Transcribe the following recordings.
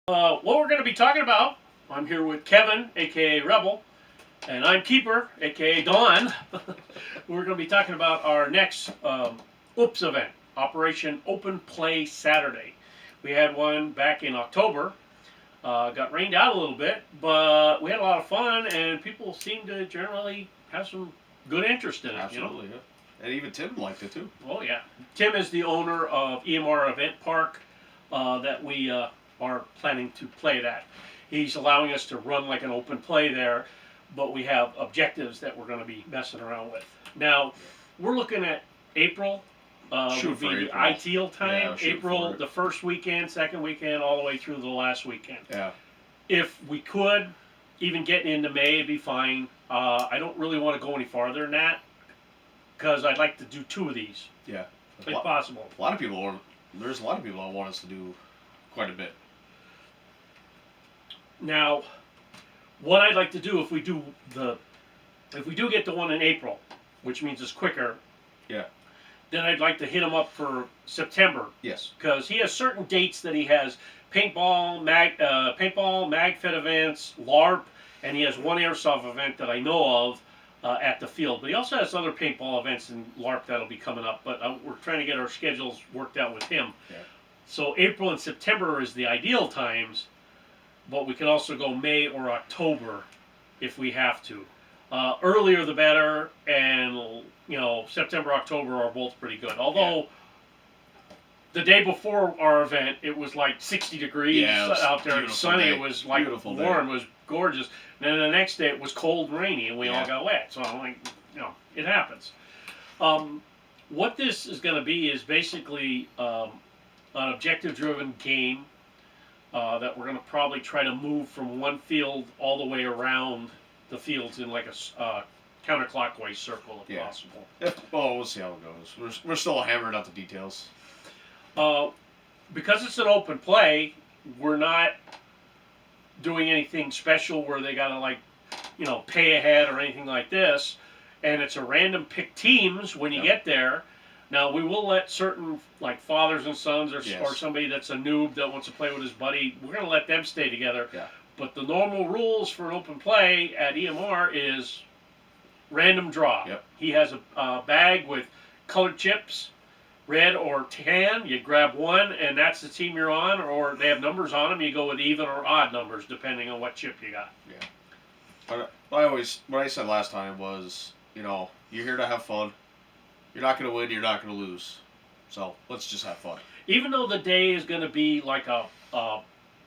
What we're going to be talking about, I'm here with Kevin, aka Rebel, and I'm Keeper, aka Don. We're going to be talking about our next O.O.P.S event, Operation Open Play Saturday. We had one back in October. Got rained out a little bit, but we had a lot of fun, and people seemed to generally have some good interest in it. Absolutely, you know? yeah. And even Tim liked it too. Oh yeah. Tim is the owner of EMR Event Park that we are planning to play at. He's allowing us to run like an open play there, but we have objectives that we're going to be messing around with. Now, we're looking at April. Would be the ideal time. Yeah, April, the first weekend, second weekend, all the way through the last weekend. Yeah. If we could, even getting into May, it'd be fine. I don't really want to go any farther than that because I'd like to do 2 of these. Yeah. If possible. There's a lot of people that want us to do quite a bit. Now, what I'd like to do if we do get the one in April, which means it's quicker. Yeah. Then I'd like to hit him up for September. Yes. Because he has certain dates that he has paintball, magfed events, LARP, and he has one airsoft event that I know of at the field. But he also has other paintball events and LARP that'll be coming up. But we're trying to get our schedules worked out with him. Yeah. So April and September is the ideal times, but we can also go May or October if we have to. Earlier the better, and September, October are both pretty good. Although the day before our event, it was like 60 degrees out there, and sunny. Day. It was like beautiful warm. Day. It was gorgeous. And then the next day it was cold and rainy, and we all got wet. So I'm like, it happens. What this is going to be is basically an objective-driven game that we're going to probably try to move from one field all the way around the fields in like a counterclockwise circle if possible. Well, we'll see how it goes. We're still hammering out the details. Because it's an open play, we're not doing anything special where they gotta pay ahead or anything like this. And it's a random pick teams when you get there. Now we will let certain fathers and sons or somebody that's a noob that wants to play with his buddy, we're gonna let them stay together. Yeah. But the normal rules for an open play at EMR is random draw. Yep. He has a bag with colored chips, red or tan. You grab one, and that's the team you're on. Or they have numbers on them. You go with even or odd numbers depending on what chip you got. Yeah. What I said last time was, you're here to have fun. You're not going to win. You're not going to lose. So let's just have fun. Even though the day is going to be like a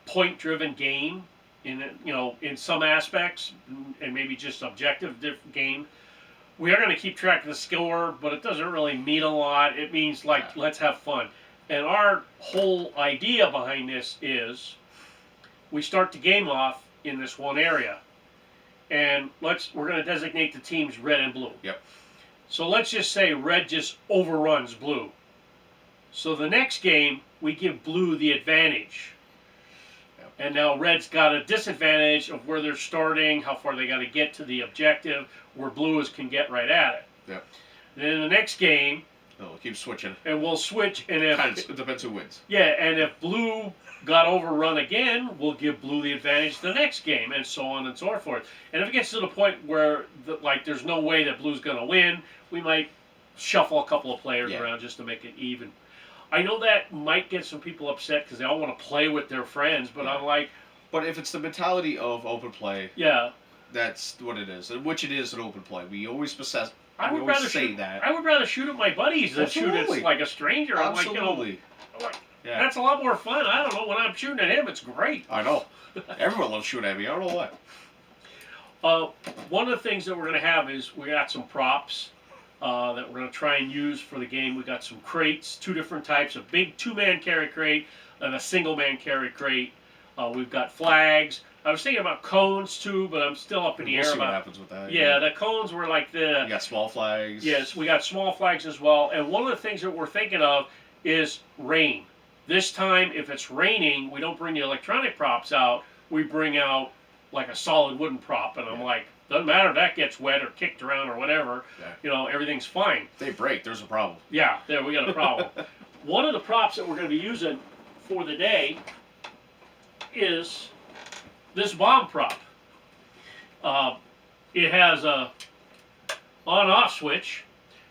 point-driven game, in some aspects, and maybe just objective game, we are going to keep track of the score, but it doesn't really mean a lot. It means let's have fun. And our whole idea behind this is we start the game off in this one area, and we're going to designate the teams red and blue. Yep. So let's just say red just overruns blue. So the next game we give blue the advantage. And now red's got a disadvantage of where they're starting, how far they got to get to the objective, where blue can get right at it. Yep. And then in the next game, we'll keep switching. And we'll switch, and if it depends who wins. Yeah, and if blue got overrun again, we'll give blue the advantage the next game, and so on and so forth. And if it gets to the point where there's no way that blue's going to win, we might shuffle a couple of players around just to make it even. I know that might get some people upset because they all want to play with their friends, but I'm like... But if it's the mentality of open play, that's what it is, which it is an open play. We always possess... I would rather shoot at my buddies than shoot at like a stranger. Absolutely. I'm like, that's a lot more fun. I don't know, when I'm shooting at him, it's great. I know. Everyone loves shooting at me. I don't know why. One of the things that we're going to have is we got some props that we're going to try and use for the game. We got some crates, 2 different types, a big 2-man carry crate and a single-man carry crate. We've got flags. I was thinking about cones too, but I'm still up in the air about what happens with that. Yeah, the cones were like the... You got small flags. Yes, we got small flags as well. And one of the things that we're thinking of is rain. This time, if it's raining, we don't bring the electronic props out. We bring out like a solid wooden prop. And I'm like, doesn't matter if that gets wet or kicked around or whatever. Yeah. Everything's fine. If they break, there's a problem. Yeah, we got a problem. One of the props that we're going to be using for the day is this bomb prop. It has a on-off switch,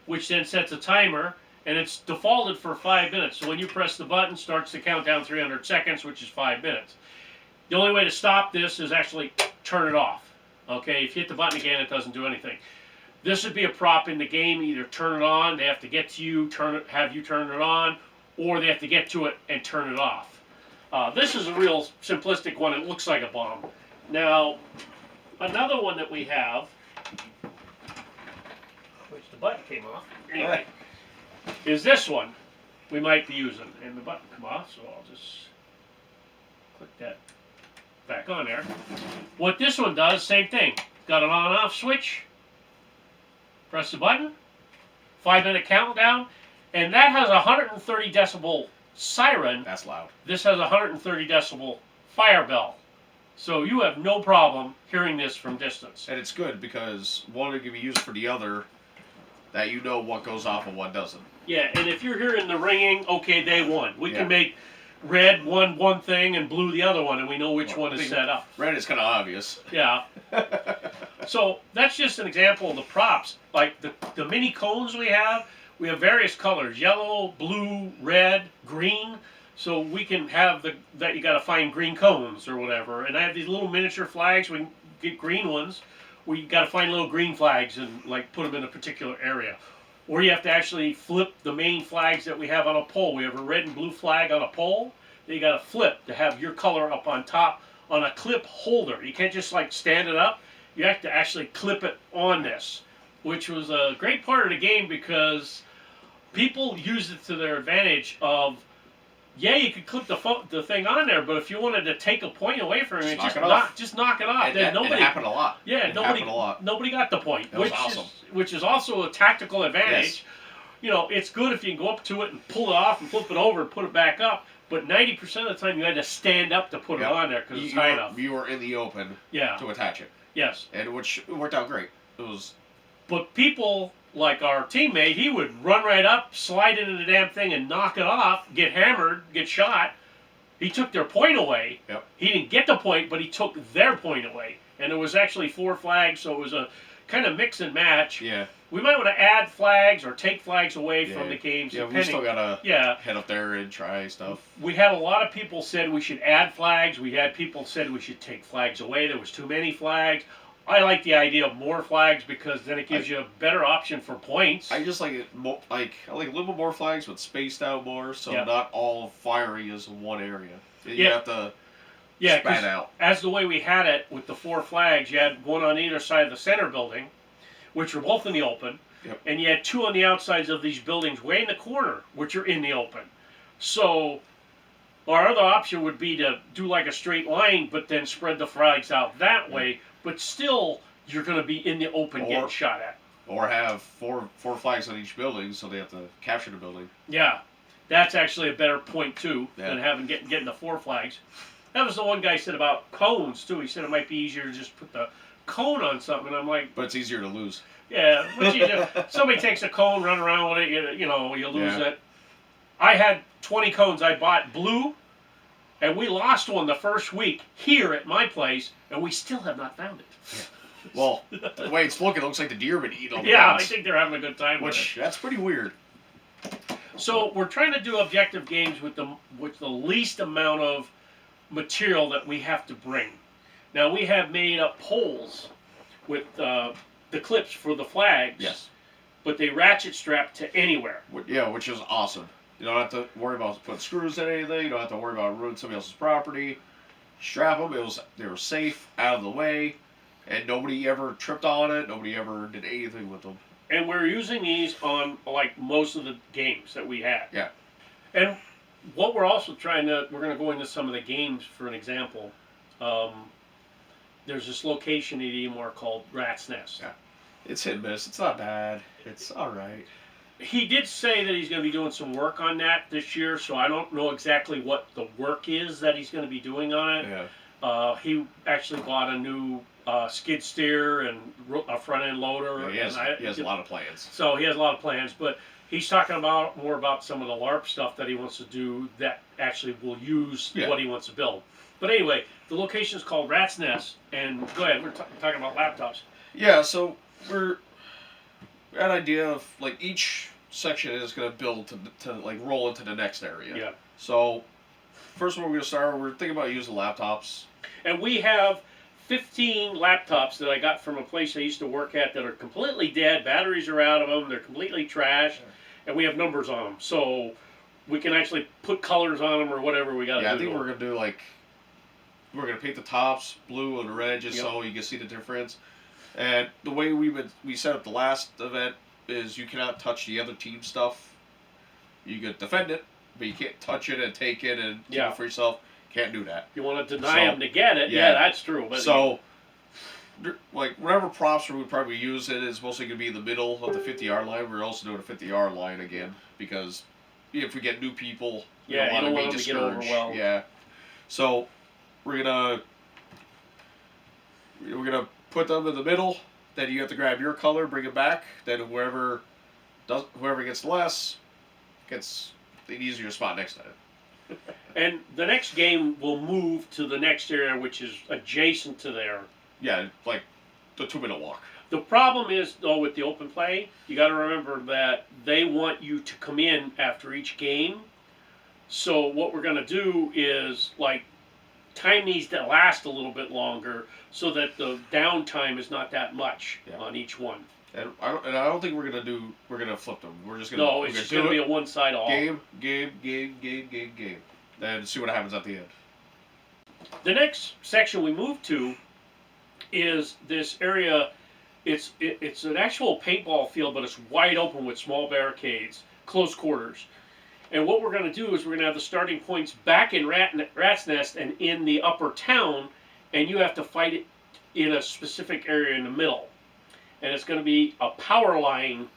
which then sets a timer, and it's defaulted for 5 minutes. So when you press the button, starts to count down 300 seconds, which is 5 minutes. The only way to stop this is actually turn it off. Okay, if you hit the button again, it doesn't do anything. This would be a prop in the game. Either turn it on, they have to get to you, have you turn it on, or they have to get to it and turn it off. This is a real simplistic one. It looks like a bomb. Now, another one that we have, which the button came off, anyway, is this one we might be using. And the button come off, so I'll just click that back on there. What this one does, same thing. Got an on-off switch. Press the button. 5-minute countdown. And that has a 130 decibel siren. That's loud. This has a 130 decibel fire bell. So you have no problem hearing this from distance. And it's good because one can be used for the other, that you know what goes off and what doesn't. Yeah, and if you're hearing the ringing, okay, they won. We can make red one thing and blue the other one, and we know which one is set up. Red is kind of obvious. Yeah. So that's just an example of the props. Like the mini cones we have various colors: yellow, blue, red, green. So we can have that you got to find green cones or whatever. And I have these little miniature flags. We can get green ones. We got to find little green flags and like put them in a particular area. Or you have to actually flip the main flags that we have on a pole. We have a red and blue flag on a pole that you got to flip to have your color up on top on a clip holder. You can't just like stand it up. You have to actually clip it on this, which was a great part of the game because people used it to their advantage of, yeah, you could clip the thing on there, but if you wanted to take a point away from it, just knock it off. It happened a lot. Yeah, nobody got the point, That was awesome. Which is also a tactical advantage. Yes. You know, it's good if you can go up to it and pull it off and flip it over and put it back up, but 90% of the time you had to stand up to put it on there because it's high enough. You were in the open to attach it. Yes. And which worked out great. It was. But people like our teammate, he would run right up, slide into the damn thing and knock it off, get hammered, get shot. He took their point away. Yep. He didn't get the point, but he took their point away. And it was actually 4 flags, so it was a kind of mix and match. Yeah. We might want to add flags or take flags away from the games. Yeah, we still got to head up there and try stuff. We had a lot of people said we should add flags. We had people said we should take flags away. There was too many flags. I like the idea of more flags because then it gives you a better option for points. I just like it I like a little bit more flags, but spaced out more, so not all firing is in one area. You have to span out. As the way we had it with the 4 flags, you had one on either side of the center building, which were both in the open, and you had 2 on the outsides of these buildings way in the corner, which are in the open. So our other option would be to do like a straight line, but then spread the flags out that way. But still, you're going to be in the open getting shot at. Or have four flags on each building, so they have to capture the building. Yeah, that's actually a better point too than getting the 4 flags. That was the one guy said about cones too. He said it might be easier to just put the cone on something. And I'm like, but it's easier to lose. Yeah, much easier. Somebody takes a cone, run around with it. You lose it. I had 20 cones. I bought blue. And we lost one the first week here at my place, and we still have not found it. Yeah. Well, the way it's looking, it looks like the deer have been eating all the Yeah, ones. I think they're having a good time with it. That's pretty weird. So we're trying to do objective games with the least amount of material that we have to bring. Now, we have made up poles with the clips for the flags. Yes. But they ratchet strap to anywhere. Yeah, which is awesome. You don't have to worry about putting screws in anything. You don't have to worry about ruining somebody else's property. Strap them. They were safe, out of the way, and nobody ever tripped on it. Nobody ever did anything with them. And we're using these on like most of the games that we had. Yeah. And what we're also we're going to go into some of the games for an example. There's this location at Eamore called Rat's Nest. Yeah. It's hit and miss. It's not bad. It's all right. He did say that he's going to be doing some work on that this year, so I don't know exactly what the work is that he's going to be doing on it. Yeah. He actually bought a new skid steer and a front end loader. Yeah, he has a lot of plans. So he has a lot of plans, but he's talking more about some of the LARP stuff that he wants to do that actually will use what he wants to build. But anyway, the location is called Rat's Nest, and go ahead. We're talking about laptops. Yeah, so we're an idea of like each section is going to build to like roll into the next area. Yeah. So first one we're going to start, we're thinking about using laptops. And we have 15 laptops that I got from a place I used to work at that are completely dead. Batteries are out of them. They're completely trashed, and we have numbers on them, so we can actually put colors on them or whatever we got to do. Yeah, I think we're going to do like we're going to paint the tops blue and red just so you can see the difference. And the way we set up the last event is you cannot touch the other team stuff. You can defend it, but you can't touch it and take it and keep it for yourself. Can't do that. You want to deny them to get it? Yeah, that's true. But so, like, whatever props we would probably use, it is mostly going to be in the middle of the 50-yard line. We're also doing a 50-yard line again because if we get new people, you don't want them to get overwhelmed. Yeah. So we're gonna put them in the middle. Then you have to grab your color, bring it back. Then whoever gets less gets an easier spot next time. And the next game will move to the next area, which is adjacent to there. Yeah, like the 2-minute walk. The problem is, though, with the open play, you got to remember that they want you to come in after each game. So what we're going to do is, like, time needs to last a little bit longer so that the downtime is not that much on each one. And I don't think we're gonna flip them. We're just gonna it's just gonna be a one-side all. Game. Then see what happens at the end. The next section we move to is this area. It's an actual paintball field, but it's wide open with small barricades, close quarters. And what we're going to do is we're going to have the starting points back in Rat's Nest and in the upper town, and you have to fight it in a specific area in the middle. And it's going to be a power line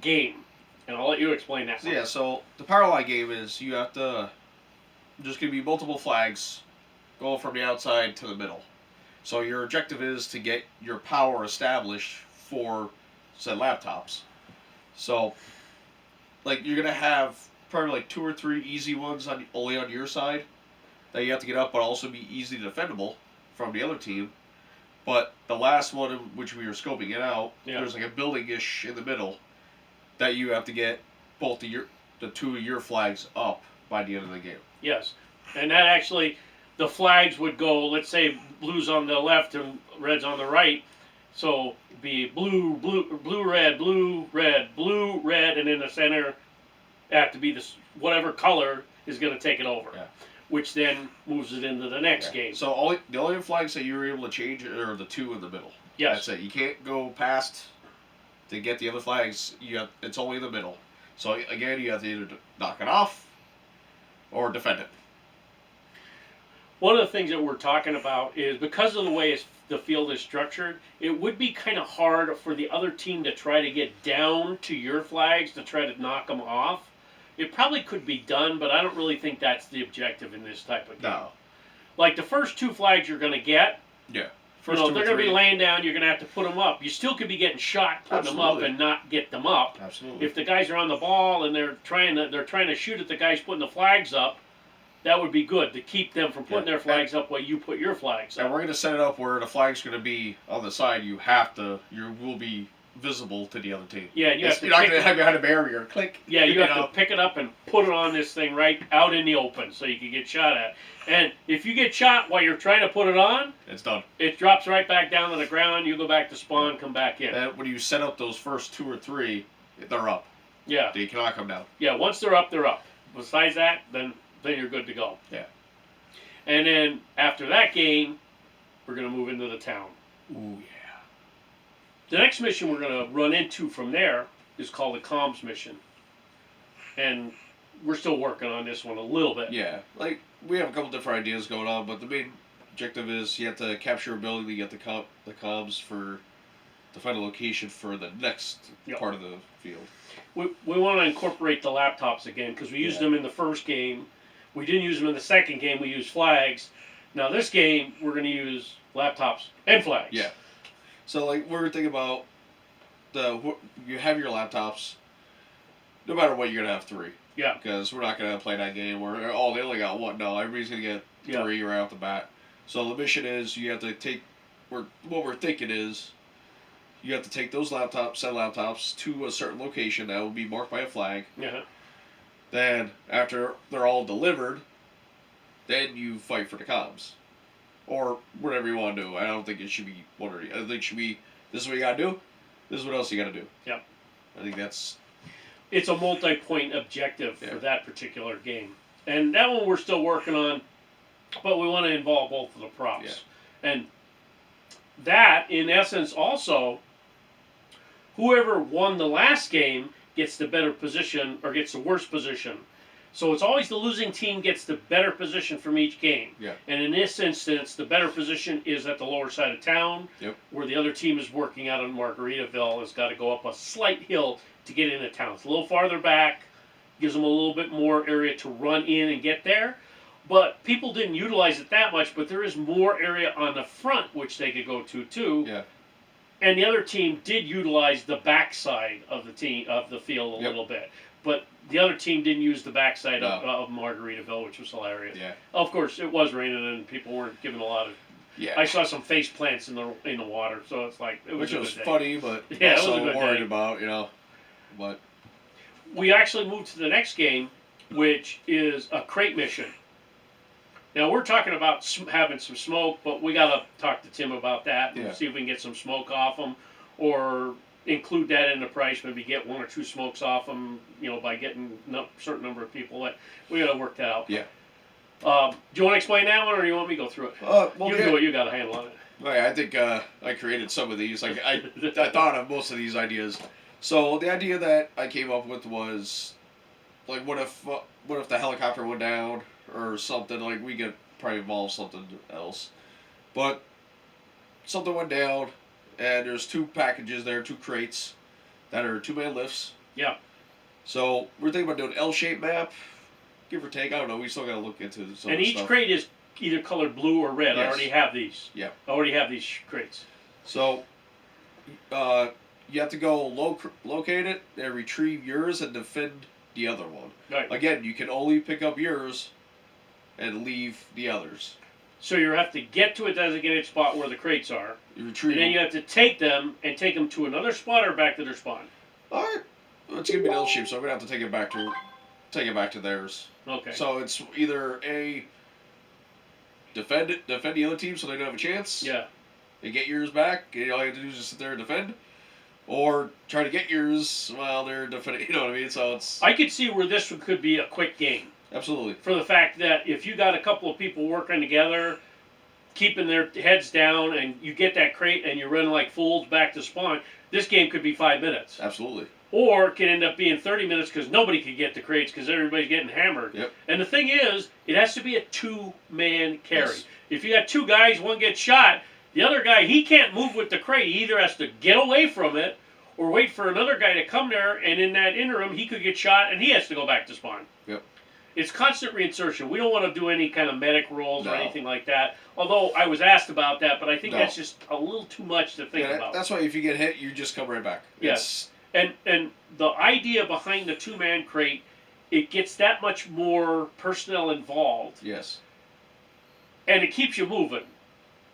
game. And I'll let you explain that. So, so the power line game is you have to, there's going to be multiple flags going from the outside to the middle. So your objective is to get your power established for said laptops. So, like, you're going to have probably like 2 or 3 easy ones only on your side that you have to get up, but also be easy defendable from the other team. But the last one, in which we were scoping it out, there's like a building-ish in the middle that you have to get both the 2 of your flags up by the end of the game. Yes, and that actually, the flags would go, let's say blue's on the left and red's on the right. So it'd be blue, red, and in the center have to be this whatever color is going to take it over. Yeah. Which then moves it into the next game. So the only flags that you were able to change are the 2 in the middle. Yes. That's it. You can't go past to get the other flags. It's only in the middle. So again, you have to either knock it off or defend it. One of the things that we're talking about is because of the way the field is structured, it would be kind of hard for the other team to try to get down to your flags to try to knock them off. It probably could be done, but I don't really think that's the objective in this type of game. No. Like the first 2 flags you're going to get, they're going to be laying down, you're going to have to put them up. You still could be getting shot putting them up and not get them up. Absolutely. If the guys are on the ball and they're trying to shoot at the guys putting the flags up, that would be good to keep them from putting their flags up while you put your flags up. And we're going to set it up where the flag's going to be on the side. You will be visible to the other team. Yeah, you're not going to have behind a barrier. Click. Yeah, you have to pick it up and put it on this thing right out in the open so you can get shot at. And if you get shot while you're trying to put it on, it's done. It drops right back down to the ground. You go back to spawn, come back in. And when you set up those first 2 or 3, they're up. Yeah. They cannot come down. Yeah, once they're up, they're up. Besides that, then you're good to go. Yeah. And then after that game, we're going to move into the town. Ooh, yeah. The next mission we're going to run into from there is called the comms mission. And we're still working on this one a little bit. Yeah. Like, we have a couple different ideas going on, but the main objective is you have to capture ability to get the comms to find a location for the next part of the field. We want to incorporate the laptops again because we used them in the first game. We didn't use them in the second game. We used flags. Now this game, we're going to use laptops and flags. Yeah. So like we're thinking about you have your laptops. No matter what, you're going to have 3. Yeah. Because we're not gonna play that game where oh they only got one. No, everybody's gonna get three right off the bat. So the mission is you have to take. What we're thinking is you have to take those laptops, set laptops to a certain location that will be marked by a flag. Yeah. Then after they're all delivered, then you fight for the comms. Or whatever you want to do. I don't think it should be one or the other. I think it should be this is what you gotta do, this is what else you gotta do. Yep. I think that's it's a multi-point objective for that particular game. And that one we're still working on, but we want to involve both of the props. Yeah. And that, in essence, also, whoever won the last game gets the better position or gets the worse position. So it's always the losing team gets the better position from each game. Yeah. And in this instance, the better position is at the lower side of town, where the other team is working out in Margaritaville. Has got to go up a slight hill to get into town. It's a little farther back, gives them a little bit more area to run in and get there. But people didn't utilize it that much, but there is more area on the front which they could go to too. Yeah. And the other team did utilize the backside of the field a little bit. But the other team didn't use the backside of Margaritaville, which was hilarious. Yeah. Of course, it was raining and people weren't giving a lot of. Yeah. I saw some face plants in the water, so it's like it was. Which was funny, but yeah, also it was a good worried day. about, you know. But we actually moved to the next game, which is a crate mission. Now we're talking about having some smoke, but we got to talk to Tim about that and see if we can get some smoke off them, or include that in the price. Maybe get one or two smokes off them, you know, by getting a certain number of people. We got to work that out. Yeah. Do you want to explain that one, or do you want me to go through it? Well, you do it. You got a handle on it. Right, I think I created some of these. Like I thought of most of these ideas. So the idea that I came up with was, like, what if the helicopter went down or something? Like we could probably involve something else, but something went down, and there's two packages there, two crates that are 2-man lifts. Yeah. So we're thinking about doing an L-shaped map, give or take. I don't know. We still got to look into some. And each crate is either colored blue or red. Yes. I already have these. Yeah. I already have these crates. So, you have to go locate it and retrieve yours and defend the other one. Right. Again, you can only pick up yours and leave the others. So you have to get to a designated spot where the crates are. You retrieve and then you have to take them and take them to another spot or back to their spawn. All right. Well, it's gonna be an L shape, so I'm gonna have to take it back to theirs. Okay. So it's either defend the other team so they don't have a chance. Yeah. And get yours back. And all you have to do is just sit there and defend. Or try to get yours while they're defending. You know what I mean? So it's. I could see where this one could be a quick game. Absolutely. For the fact that if you got a couple of people working together, keeping their heads down, and you get that crate and you run like fools back to spawn, this game could be 5 minutes. Absolutely. Or it can end up being 30 minutes because nobody could get the crates because everybody's getting hammered. Yep. And the thing is, it has to be a 2-man carry. Yes. If you got 2 guys, one gets shot, the other guy, he can't move with the crate. He either has to get away from it or wait for another guy to come there, and in that interim, he could get shot and he has to go back to spawn. Yep. It's constant reinsertion. We don't want to do any kind of medic roles or anything like that. Although I was asked about that, but I think that's just a little too much to think about. That's why if you get hit, you just come right back. Yes. And the idea behind the 2-man crate, it gets that much more personnel involved. Yes. And it keeps you moving.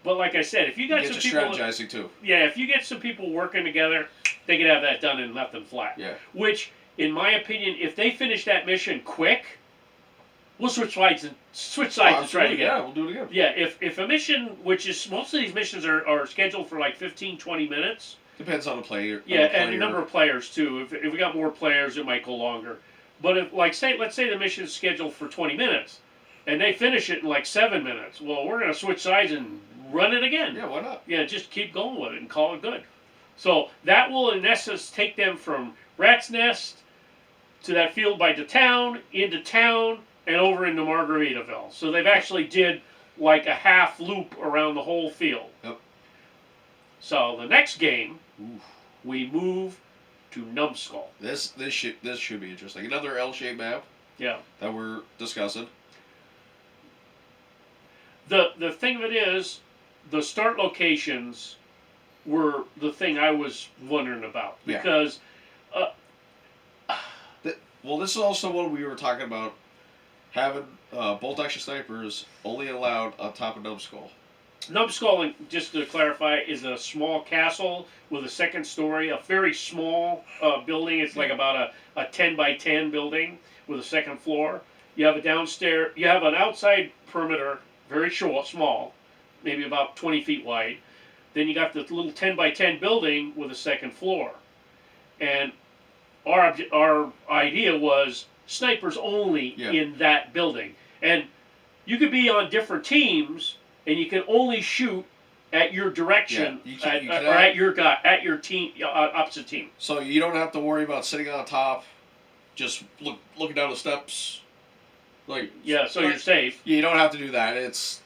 But like I said, if you got some people strategizing too. Yeah, if you get some people working together, they can have that done and left them flat. Yeah. Which, in my opinion, if they finish that mission quick, we'll switch sides and try it again. Yeah, we'll do it again. Yeah, if a mission, which is most of these missions are scheduled for like 15, 20 minutes. Depends on the player. Yeah, and the number of players too. If we got more players, it might go longer. But if let's say the mission is scheduled for 20 minutes, and they finish it in like 7 minutes, well, we're gonna switch sides and run it again. Yeah, why not? Yeah, just keep going with it and call it good. So that will, in essence, take them from Rat's Nest to that field by the town, into town, and over into Margaritaville. So they've actually did like a half loop around the whole field. Yep. So the next game, we move to Numbskull. This should be interesting. Another L-shaped map. Yeah. That we're discussing. The thing of it is, the start locations were the thing I was wondering about because Well, this is also what we were talking about. Having bolt action snipers only allowed on top of numbskull. Numbskull, just to clarify, is a small castle with a second story, a very small building. It's like about a 10 by 10 building with a second floor. You have a downstairs, you have an outside perimeter, very short, small, maybe about 20 feet wide. Then you got the little 10 by 10 building with a second floor. And our idea was snipers only in that building. And you could be on different teams, and you can only shoot at your direction, or at your guy, at your team, opposite team. So you don't have to worry about sitting on top, just looking down the steps, like so you're safe. You don't have to do that. It's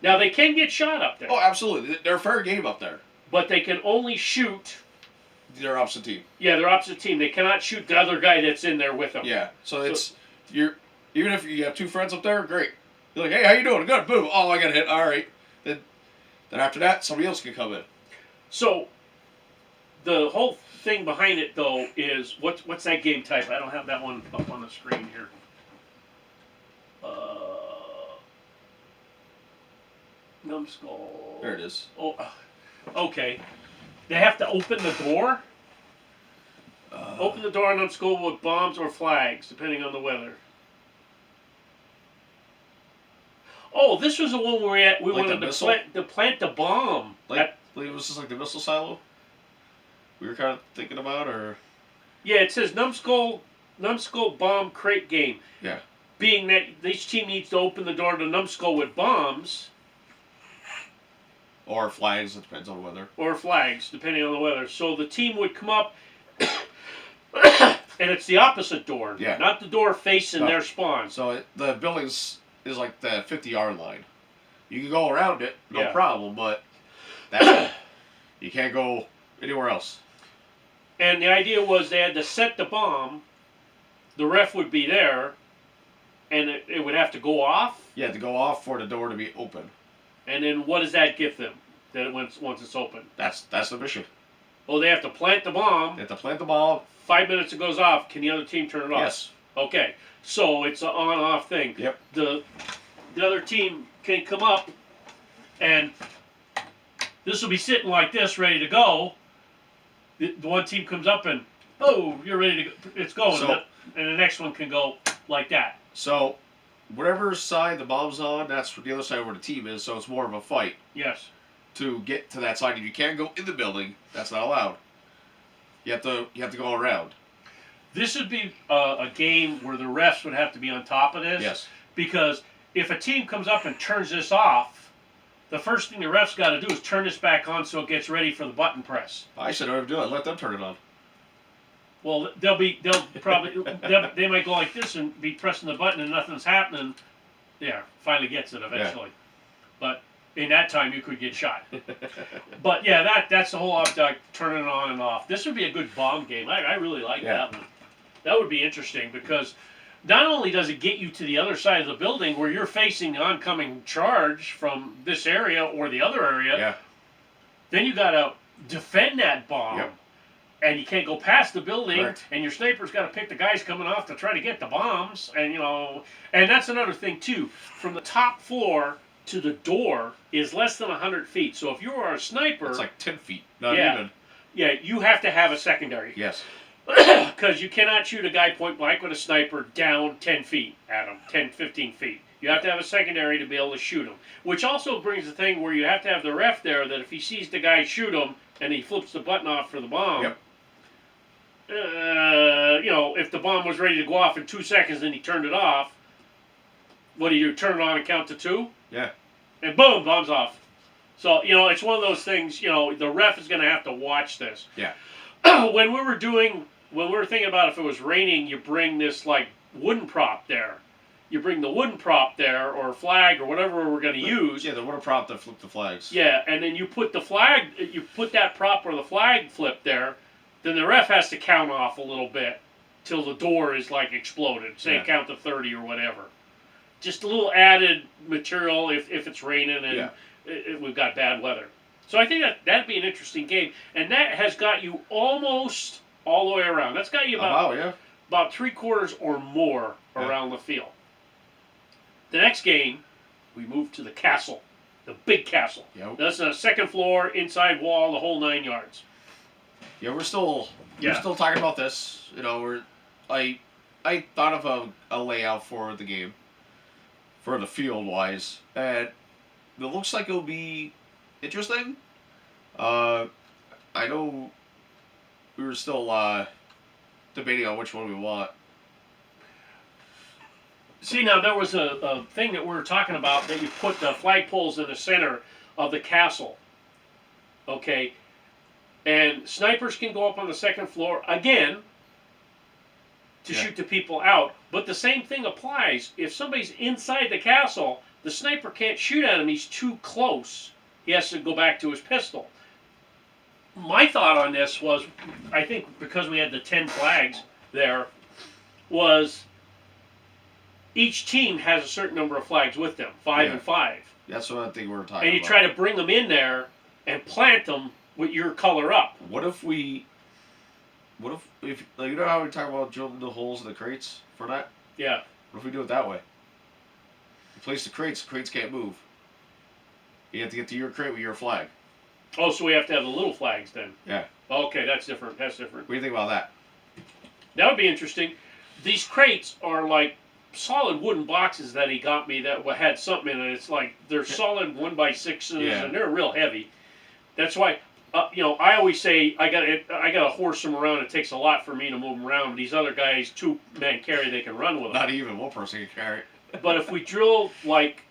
now they can get shot up there. Oh, absolutely, they're fair game up there. But they can only shoot their opposite team. Yeah, their opposite team. They cannot shoot the other guy that's in there with them. Yeah, so it's you're even if you have two friends up there, great. You're like, hey, how you doing? Good, boom. Oh, I got hit. All right. Then after that, somebody else can come in. So the whole thing behind it, though, is what's that game type? I don't have that one up on the screen here. Numbskull. There it is. Oh, okay. They have to open the door. Open the door on Numbskull with bombs or flags, depending on the weather. Oh, this was the one where we wanted to plant the bomb. Like it was just like the missile silo. We were kind of thinking about, or yeah, it says Numbskull bomb crate game. Yeah. Being that each team needs to open the door to Numbskull with bombs. Or flags, it depends on the weather. Or flags, depending on the weather. So the team would come up, and it's the opposite door. Yeah. Not the door facing their spawn. So the building is like the 50-yard line. You can go around it, no problem, but that's it. You can't go anywhere else. And the idea was they had to set the bomb, the ref would be there, and it would have to go off. Yeah, to go off for the door to be open. And then what does that give them? Then once it's open. That's the mission. Oh, they have to plant the bomb. They have to plant the bomb. 5 minutes it goes off. Can the other team turn it off? Yes. Okay. So it's an on-off thing. Yep. The other team can come up, and this will be sitting like this, ready to go. The one team comes up and, oh, you're ready to go. It's going. So, and the next one can go like that. So whatever side the bomb's on, that's the other side where the team is, so it's more of a fight. Yes. To get to that side, and you can't go in the building. That's not allowed. You have to go around. This would be a game where the refs would have to be on top of this. Yes. Because if a team comes up and turns this off, the first thing the refs got to do is turn this back on so it gets ready for the button press. I said I would do it. Let them turn it on. Well, they might go like this and be pressing the button and nothing's happening. Yeah, finally gets it eventually. Yeah. But in that time, you could get shot. But yeah, that's the whole object, turning it on and off. This would be a good bomb game. I really like that one. That would be interesting because not only does it get you to the other side of the building where you're facing the oncoming charge from this area or the other area, then you got to defend that bomb. Yep. And you can't go past the building, Correct. And your sniper's got to pick the guys coming off to try to get the bombs, and and that's another thing too. From the top floor to the door is less than 100 feet. So if you are a sniper, it's like 10 feet, not even. Yeah, you have to have a secondary. Yes. Because you cannot shoot a guy point blank with a sniper down 10 feet at him, 10, 15 feet. You have to have a secondary to be able to shoot him. Which also brings the thing where you have to have the ref there that if he sees the guy shoot him and he flips the button off for the bomb, if the bomb was ready to go off in 2 seconds and he turned it off, what do you do? Turn it on and count to 2? Yeah. And boom, bomb's off. So, it's one of those things, the ref is going to have to watch this. Yeah. When we were thinking about if it was raining, you bring this, wooden prop there. You bring the wooden prop there, or flag, or whatever we're going to use. Yeah, the wooden prop to flip the flags. Yeah, and then you put that prop or the flag flip there, then the ref has to count off a little bit till the door is, exploded. Say count to 30 or whatever. Just a little added material if it's raining and we've got bad weather. So I think that'd be an interesting game. And that has got you almost all the way around. That's got you about about 3/4 or more around the field. The next game, we moved to the castle, the big castle. Yep. That's a second floor, inside wall, the whole 9 yards. Yeah, we're still talking about this. You know, I thought of a layout for the game, for the field wise, and it looks like it'll be interesting. I know we were still debating on which one we want. See, now there was a thing that we were talking about that you put the flagpoles in the center of the castle. Okay, and snipers can go up on the second floor again to shoot the people out. But the same thing applies. If somebody's inside the castle, the sniper can't shoot at him. He's too close. He has to go back to his pistol. My thought on this was, I think because we had the 10 flags there, was each team has a certain number of flags with them, 5 and 5. That's what I think we were talking about. And you try to bring them in there and plant them with your color up. What if like, you know how we talk about drilling the holes in the crates for that? Yeah. What if we do it that way? You place the crates can't move. You have to get to your crate with your flag. Oh, so we have to have the little flags then? Yeah. Okay, that's different. That's different. What do you think about that? That would be interesting. These crates are like solid wooden boxes that he got me that had something in it. It's like they're solid 1x6s and they're real heavy. That's why, I always say I gotta horse them around. It takes a lot for me to move them around. These other guys, 2-man carry, they can run with them. Not even one person can carry it. But if we drill like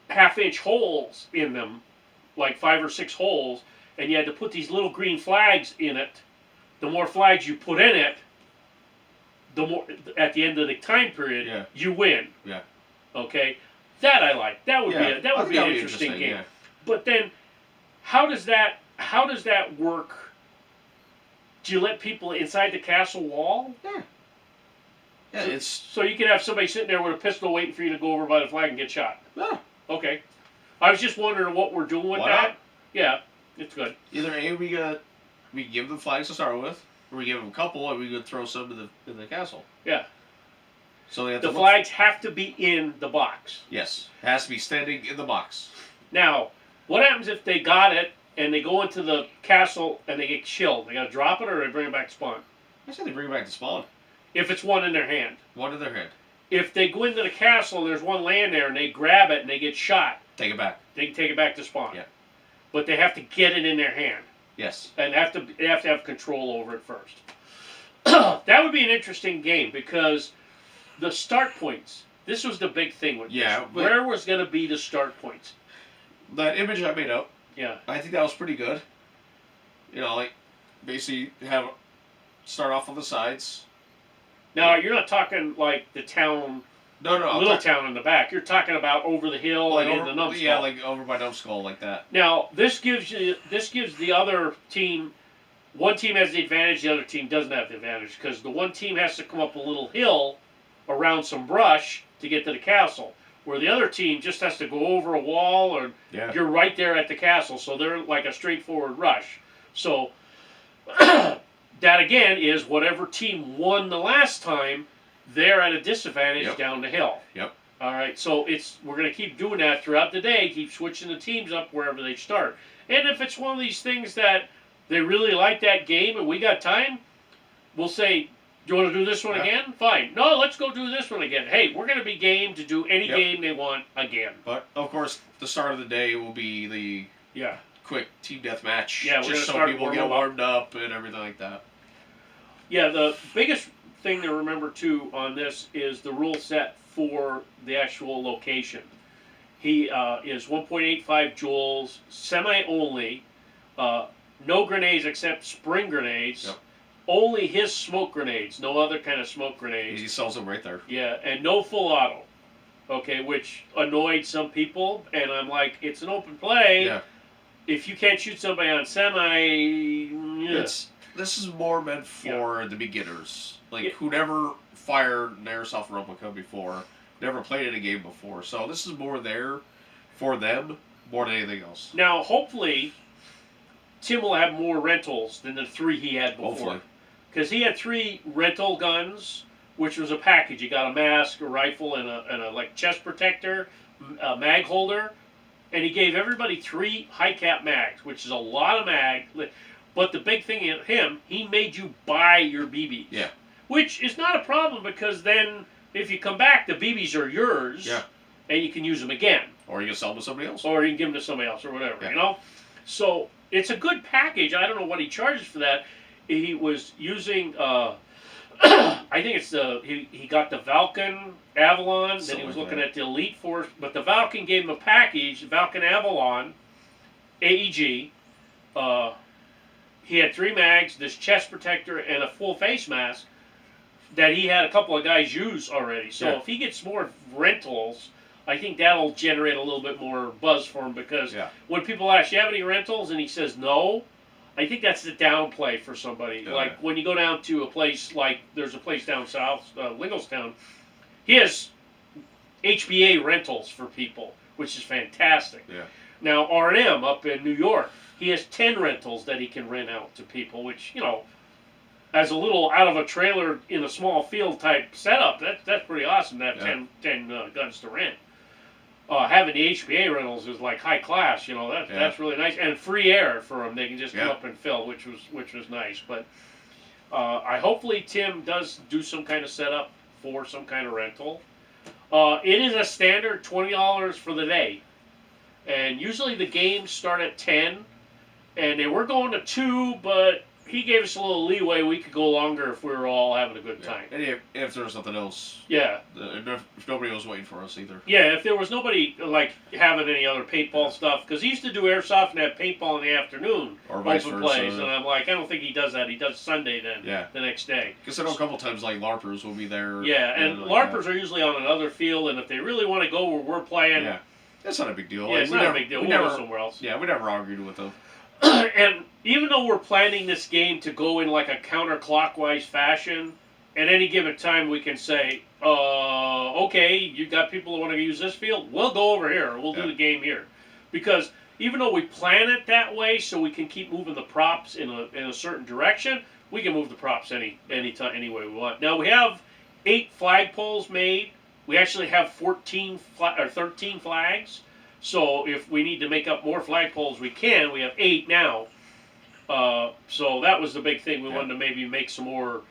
half-inch holes in them, like 5 or 6 holes, and you had to put these little green flags in it, the more flags you put in it, the more at the end of the time period you win. Yeah. Okay, that I like. That would be an interesting game. Yeah. But then, how does that work? Do you let people inside the castle wall? Yeah. Yeah, so you can have somebody sitting there with a pistol waiting for you to go over by the flag and get shot. Yeah. Okay. I was just wondering what we're doing with that. Not? Yeah, it's good. Either we give them flags to start with, or we give them a couple, and we could throw some in the castle. Yeah. So they have the flags have to be in the box. Yes, it has to be standing in the box. Now, what happens if they got it and they go into the castle and they get chilled? They got to drop it, or they bring it back to spawn? I said they bring it back to spawn. If it's one in their hand. One in their hand. If they go into the castle and there's one laying there and they grab it and they get shot, take it back. They can take it back to spawn. Yeah. But they have to get it in their hand. Yes. And they have to have control over it first. That would be an interesting game because the start points. This was the big thing with this. Where was going to be the start points? That image I made up. Yeah. I think that was pretty good. Like basically start off on the sides. Now you're not talking like the town. No, little town in the back. You're talking about over the hill and in the numbskull. Yeah, like over by numbskull, like that. Now this gives the other team. One team has the advantage. The other team doesn't have the advantage because the one team has to come up a little hill around some brush to get to the castle, where the other team just has to go over a wall, or you're right there at the castle. So they're like a straightforward rush. So that again is whatever team won the last time. They're at a disadvantage down the hill. Yep. All right, so we're going to keep doing that throughout the day, keep switching the teams up wherever they start. And if it's one of these things that they really like that game and we got time, we'll say, do you want to do this one again? Fine. No, let's go do this one again. Hey, we're going to be game to do any game they want again. But, of course, the start of the day will be the quick team deathmatch. Yeah, just so people get warmed up and everything like that. Yeah, the biggest thing to remember too on this is the rule set for the actual location. He is 1.85 joules, semi only, no grenades except spring grenades, only his smoke grenades, no other kind of smoke grenades. He sells them right there. Yeah, and no full auto. Okay, which annoyed some people, and I'm like, it's an open play. Yeah. If you can't shoot somebody on semi, this is more meant for the beginners, like who never fired an airsoft replica before, never played in a game before. So this is more there for them more than anything else. Now, hopefully, Tim will have more rentals than the 3 he had before. Hopefully. Because he had 3 rental guns which was a package. You got a mask, a rifle, and a like chest protector, a mag holder, and he gave everybody 3 high cap mags, which is a lot of mag. But the big thing in him, he made you buy your BBs. Yeah. Which is not a problem because then if you come back, the BBs are yours. Yeah. And you can use them again. Or you can sell them to somebody else. Or you can give them to somebody else or whatever, Yeah. you know? So it's a good package. I don't know what he charges for that. He was using, I think it's he got the Valken Avalon, then he was looking at the Elite Force, but the Valken gave him a package, Valken Avalon, AEG. He had 3 mags, this chest protector, and a full face mask that he had a couple of guys use already. So Yeah. if he gets more rentals, I think that'll generate a little bit more buzz for him because when people ask, you have any rentals? And he says no, I think that's the downplay for somebody. Like when you go down to a place like, there's a place down south, Lingelstown, he has HBA rentals for people, which is fantastic. Yeah. Now R&M up in New York, he has 10 rentals that he can rent out to people, which, you know, as a little out of a trailer in a small field type setup, that's pretty awesome to have 10 guns to rent. Having the HBA rentals is like high class, you know. That's really nice, and free air for them. They can just come up and fill, which was nice. But I hopefully Tim does do some kind of setup for some kind of rental. It is a standard $20 for the day, and usually the games start at 10, and they were going to 2, but he gave us a little leeway. We could go longer if we were all having a good time. And if there was nothing else. Yeah. If nobody was waiting for us either. Yeah, if there was nobody like having any other paintball stuff, because he used to do airsoft and have paintball in the afternoon, or vice open versa. plays, and I'm like, I don't think he does that. He does Sunday then. Yeah. The next day. Because I know a couple times like LARPers will be there. Yeah, and LARPers are usually on another field, and if they really want to go where we're playing, that's not a big deal. Yeah, it's not a big deal. We'll go somewhere else. Yeah, we never argued with them. And even though we're planning this game to go in like a counterclockwise fashion, at any given time we can say, okay, you got people who want to use this field, we'll go over here, or we'll do the game here. Because even though we plan it that way so we can keep moving the props in a certain direction, we can move the props any way we want. Now we have 8 flagpoles made. We actually have 13 flags. So if we need to make up more flagpoles, we can. We have 8 now. So that was the big thing. We wanted to maybe make some more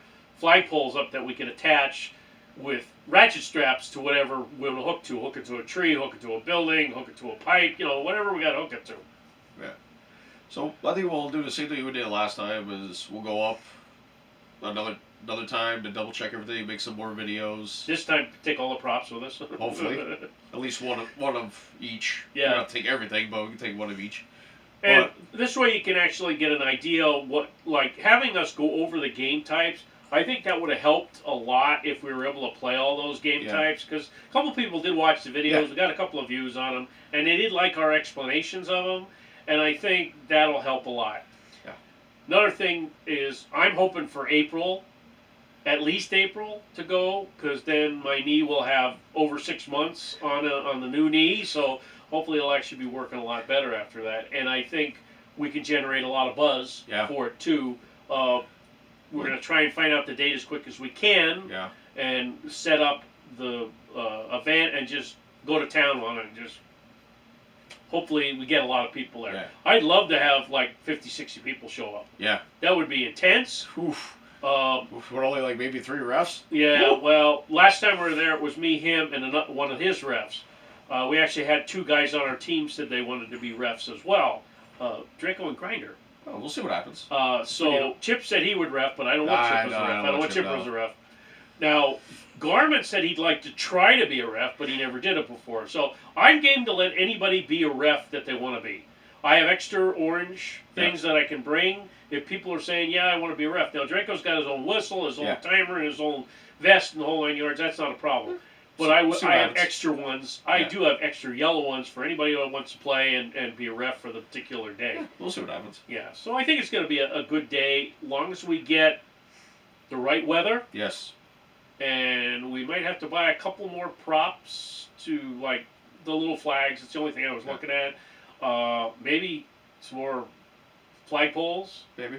flagpoles up that we could attach with ratchet straps to whatever we want to hook to. Hook it to a tree, hook it to a building, hook it to a pipe, you know, whatever we got to hook it to. Yeah. So I think we'll do the same thing we did last time. Is we'll go up another time to double check everything, make some more videos. This time, take all the props with us. Hopefully, at least one of each. Yeah. We're not take everything, but we can take one of each. And this way, you can actually get an idea of what, like, having us go over the game types. I think that would have helped a lot if we were able to play all those game types, because a couple people did watch the videos. We got a couple of views on them, and they did like our explanations of them, and I think that'll help a lot. Yeah. Another thing is, I'm hoping for April, at least April, to go, because then my knee will have over 6 months on the new knee, so hopefully it'll actually be working a lot better after that. And I think we can generate a lot of buzz for it too. We're going to try and find out the date as quick as we can, and set up the event and just go to town on it and just hopefully we get a lot of people there. Yeah. I'd love to have like 50, 60 people show up. Yeah. That would be intense. Oof. We're only like maybe 3 refs? Yeah, well, last time we were there, it was me, him, and one of his refs. We actually had 2 guys on our team said they wanted to be refs as well. Draco and Grinder. Oh, we'll see what happens. So Chip said he would ref, but I don't want Chip as a ref. I don't want Chip as a ref. Now, Garmin said he'd like to try to be a ref, but he never did it before. So I'm game to let anybody be a ref that they want to be. I have extra orange things that I can bring. If people are saying, yeah, I want to be a ref. Now, Draco's got his own whistle, his own timer, and his own vest and the whole 9 yards. That's not a problem. But I have extra ones. I do have extra yellow ones for anybody who wants to play and be a ref for the particular day. Yeah, we'll see what happens. Yeah, so I think it's going to be a good day, as long as we get the right weather. Yes. And we might have to buy a couple more props to, like, the little flags. It's the only thing I was looking at. Maybe some more flagpoles. Maybe.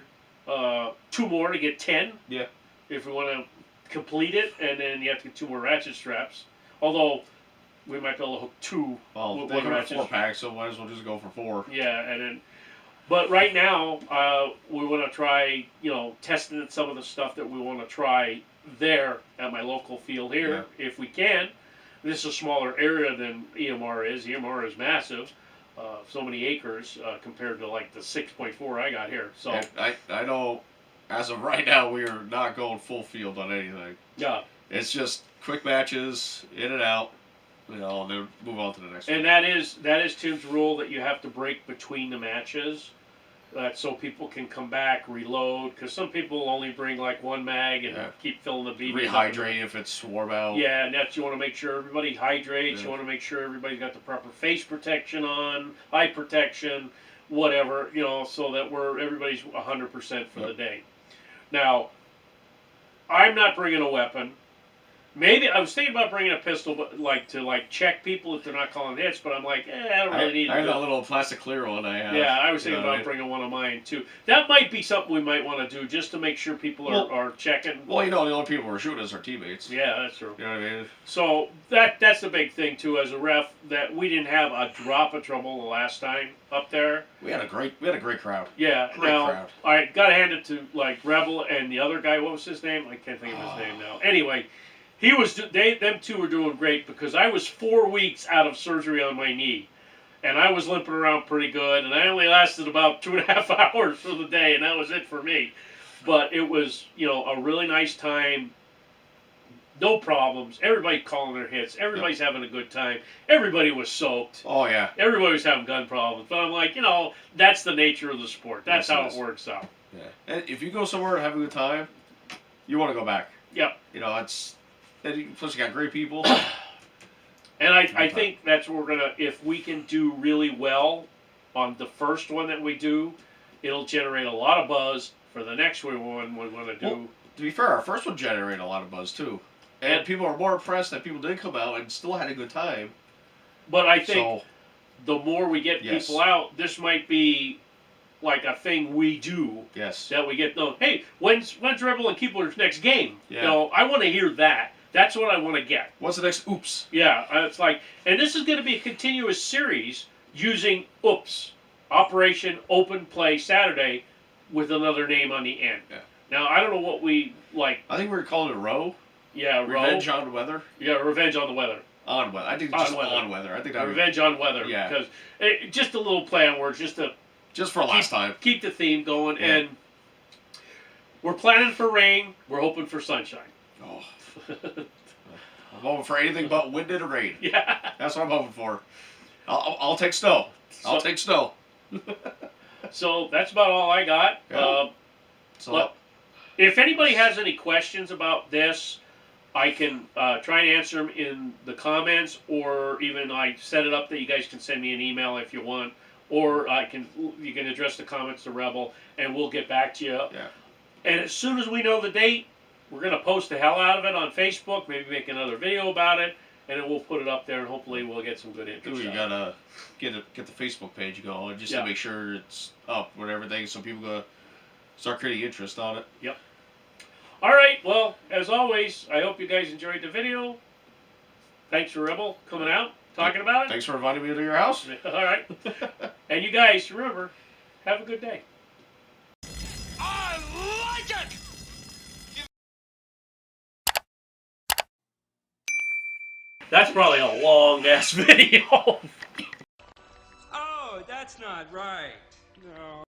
2 more to get 10. Yeah. If we want to complete it, and then you have to get 2 more ratchet straps. Although we might be able to hook 2 Well, with they one come in ratchet. 4-pack, so might as well just go for 4. Yeah, and then. But right now, we want to try, testing some of the stuff that we want to try there at my local field here, if we can. This is a smaller area than EMR is. EMR is massive, so many acres compared to like the 6.4 I got here. So And I know, as of right now, we are not going full field on anything. yeah, It's just quick matches, in and out, and then move on to the next one. and that is Tim's rule that you have to break between the matches. So people can come back, reload, because some people only bring like 1 mag and keep filling the BBs. Rehydrate if it's warm out. Yeah, and that's, you want to make sure everybody hydrates. Yeah. You want to make sure everybody's got the proper face protection on, eye protection, whatever, so that everybody's 100% for the day. Now, I'm not bringing a weapon. Maybe I was thinking about bringing a pistol, but to check people if they're not calling hits. But I'm like, I don't really need. I have that little plastic clear one I have. Yeah, I was thinking about bringing one of mine too. That might be something we might want to do just to make sure people are checking. Well, the only people who are shooting is our teammates. Yeah, that's true. You know what I mean? So that's the big thing too, as a ref, that we didn't have a drop of trouble the last time up there. We had a great crowd. Yeah. Great crowd. I gotta hand it to Rebel and the other guy. What was his name? I can't think of his name now. Anyway. Them two were doing great because I was 4 weeks out of surgery on my knee, and I was limping around pretty good, and I only lasted about 2.5 hours for the day, and that was it for me. But it was, a really nice time. No problems. Everybody calling their hits. Everybody's having a good time. Everybody was soaked. Oh yeah. Everybody was having gun problems. But I'm like, that's the nature of the sport. That's how it works out. Yeah. And if you go somewhere and have a good time, you want to go back. Yep. Plus you got great people. And I think that's what we're going to, if we can do really well on the first one that we do, it'll generate a lot of buzz for the next one we're going to do. Well, to be fair, our first one generated a lot of buzz too. And people are more impressed that people did come out and still had a good time. But I think the more we get people out, this might be like a thing we do. Yes. That we get, hey, when's Rebel and Keepler's next game? Yeah. I want to hear that. That's what I want to get. What's the next O.O.P.S? Yeah, it's like, and this is going to be a continuous series using O.O.P.S, Operation Open Play Saturday, with another name on the end. Yeah. Now, I don't know what we like. I think we're calling it Row. Yeah, Revenge on Weather. Yeah, Revenge on the Weather. On Weather. I think it's just on Weather. I think that Revenge on Weather. Yeah. Because just a little play on words, just for last time. Keep the theme going, and we're planning for rain. We're hoping for sunshine. Oh. I'm hoping for anything but wind and rain. Yeah. That's what I'm hoping for. I'll take snow. I'll take snow. So that's about all I got. Yeah. If anybody has any questions about this, I can try and answer them in the comments, or even I set it up that you guys can send me an email if you want, or you can address the comments to Rebel, and we'll get back to you. Yeah. And as soon as we know the date, we're going to post the hell out of it on Facebook, maybe make another video about it, and then we'll put it up there, and hopefully we'll get some good interest. You gotta get the Facebook page going just to make sure it's up with everything, so people go start creating interest on it. Yep. All right. Well, as always, I hope you guys enjoyed the video. Thanks for Rebel coming out, talking about it. Thanks for inviting me to your house. All right. And you guys, remember, have a good day. I like it! That's probably a long-ass video. Oh, that's not right. No.